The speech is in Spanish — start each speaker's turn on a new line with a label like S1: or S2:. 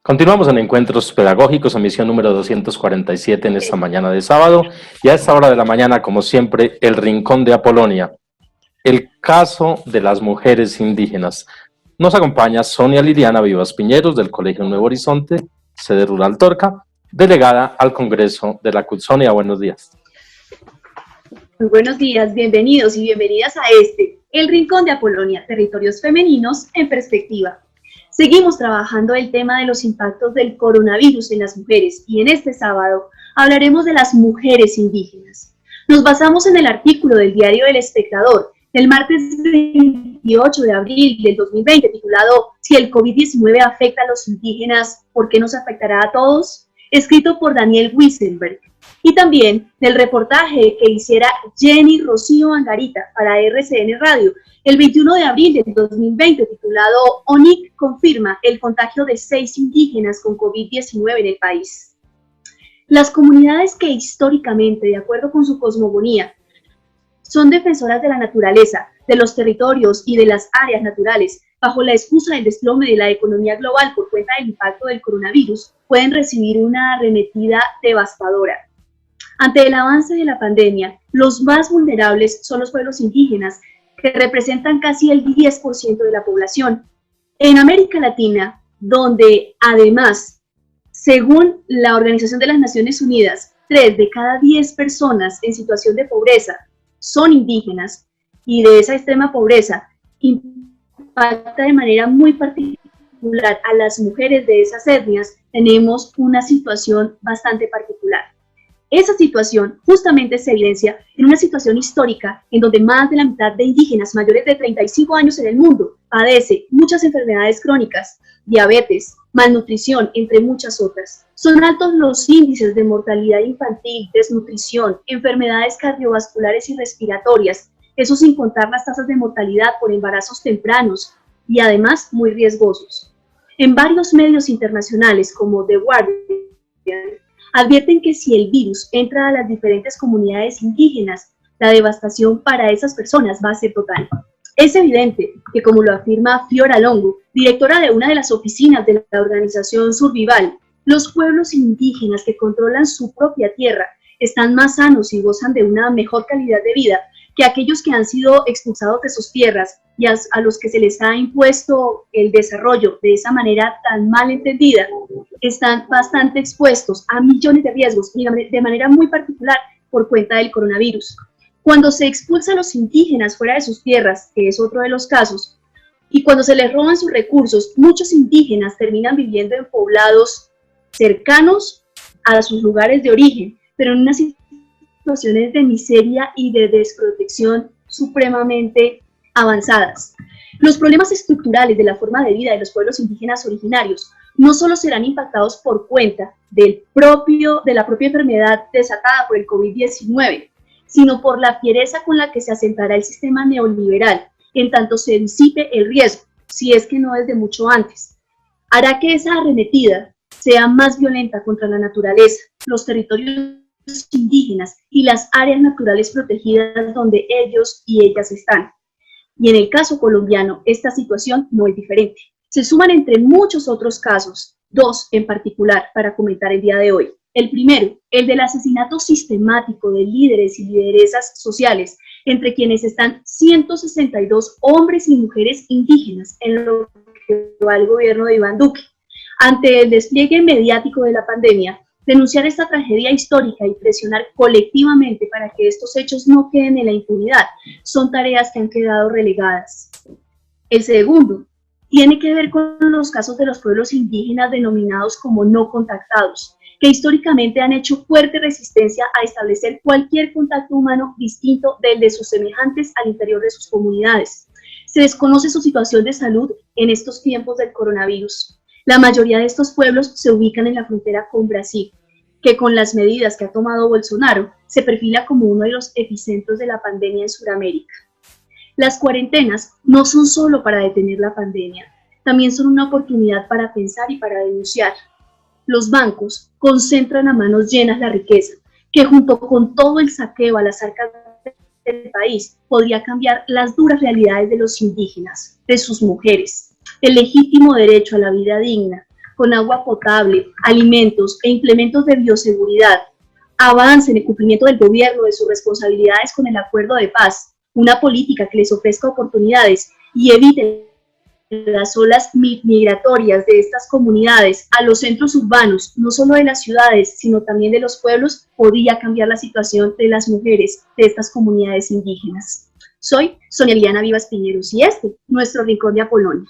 S1: Continuamos en Encuentros Pedagógicos, emisión número 247 en esta mañana de sábado, y a esta hora de la mañana, como siempre, el Rincón de Apolonia, el caso de las mujeres indígenas. Nos acompaña Sonia Liliana Vivas Piñeros, del Colegio Nuevo Horizonte, sede rural Torca, delegada al Congreso de la CUT. Sonia, buenos días.
S2: Muy buenos días, bienvenidos y bienvenidas a el Rincón de Apolonia, territorios femeninos en perspectiva. Seguimos trabajando el tema de los impactos del coronavirus en las mujeres y en este sábado hablaremos de las mujeres indígenas. Nos basamos en el artículo del diario El Espectador del martes 28 de abril del 2020 titulado "Si el COVID-19 afecta a los indígenas, ¿por qué nos afectará a todos?", escrito por Daniel Wiesenberg, y también del reportaje que hiciera Jenny Rocío Angarita para RCN Radio el 21 de abril del 2020, titulado "ONIC confirma el contagio de 6 indígenas con COVID-19 en el país". Las comunidades que históricamente, de acuerdo con su cosmogonía, son defensoras de la naturaleza, de los territorios y de las áreas naturales, bajo la excusa del desplome de la economía global por cuenta del impacto del coronavirus, pueden recibir una arremetida devastadora. Ante el avance de la pandemia, los más vulnerables son los pueblos indígenas, que representan casi el 10% de la población. En América Latina, donde además, según la Organización de las Naciones Unidas, 3 de cada 10 personas en situación de pobreza son indígenas, y de esa extrema pobreza impacta de manera muy particular a las mujeres de esas etnias, tenemos una situación bastante particular. Esa situación justamente se evidencia en una situación histórica en donde más de la mitad de indígenas mayores de 35 años en el mundo padece muchas enfermedades crónicas, diabetes, malnutrición, entre muchas otras. Son altos los índices de mortalidad infantil, desnutrición, enfermedades cardiovasculares y respiratorias, eso sin contar las tasas de mortalidad por embarazos tempranos y además muy riesgosos. En varios medios internacionales como The Guardian, advierten que si el virus entra a las diferentes comunidades indígenas, la devastación para esas personas va a ser total. Es evidente que, como lo afirma Fiora Longo, directora de una de las oficinas de la organización Survival, los pueblos indígenas que controlan su propia tierra están más sanos y gozan de una mejor calidad de vida que aquellos que han sido expulsados de sus tierras y a los que se les ha impuesto el desarrollo de esa manera tan mal entendida, están bastante expuestos a millones de riesgos y de manera muy particular por cuenta del coronavirus. Cuando se expulsa a los indígenas fuera de sus tierras, que es otro de los casos, y cuando se les roban sus recursos, muchos indígenas terminan viviendo en poblados cercanos a sus lugares de origen, pero en unas situaciones de miseria y de desprotección supremamente avanzadas. Los problemas estructurales de la forma de vida de los pueblos indígenas originarios no solo serán impactados por cuenta de la propia enfermedad desatada por el COVID-19, sino por la fiereza con la que se asentará el sistema neoliberal, en tanto se disipe el riesgo, si es que no desde mucho antes. Hará que esa arremetida sea más violenta contra la naturaleza, los territorios indígenas y las áreas naturales protegidas donde ellos y ellas están. Y en el caso colombiano, esta situación no es diferente. Se suman entre muchos otros casos, 2 en particular para comentar el día de hoy. El primero, el del asesinato sistemático de líderes y lideresas sociales, entre quienes están 162 hombres y mujeres indígenas en lo que va el gobierno de Iván Duque. Ante el despliegue mediático de la pandemia, denunciar esta tragedia histórica y presionar colectivamente para que estos hechos no queden en la impunidad son tareas que han quedado relegadas. El segundo tiene que ver con los casos de los pueblos indígenas denominados como no contactados, que históricamente han hecho fuerte resistencia a establecer cualquier contacto humano distinto del de sus semejantes al interior de sus comunidades. Se desconoce su situación de salud en estos tiempos del coronavirus. La mayoría de estos pueblos se ubican en la frontera con Brasil, que con las medidas que ha tomado Bolsonaro se perfila como uno de los epicentros de la pandemia en Sudamérica. Las cuarentenas no son solo para detener la pandemia, también son una oportunidad para pensar y para denunciar. Los bancos concentran a manos llenas la riqueza, que junto con todo el saqueo a las arcas del país podría cambiar las duras realidades de los indígenas, de sus mujeres, el legítimo derecho a la vida digna, con agua potable, alimentos e implementos de bioseguridad, avance en el cumplimiento del gobierno de sus responsabilidades con el acuerdo de paz, una política que les ofrezca oportunidades y evite las olas migratorias de estas comunidades a los centros urbanos, no solo de las ciudades, sino también de los pueblos, podría cambiar la situación de las mujeres de estas comunidades indígenas. Soy Sonia Liliana Vivas Piñeros y nuestro Rincón de Apolonia.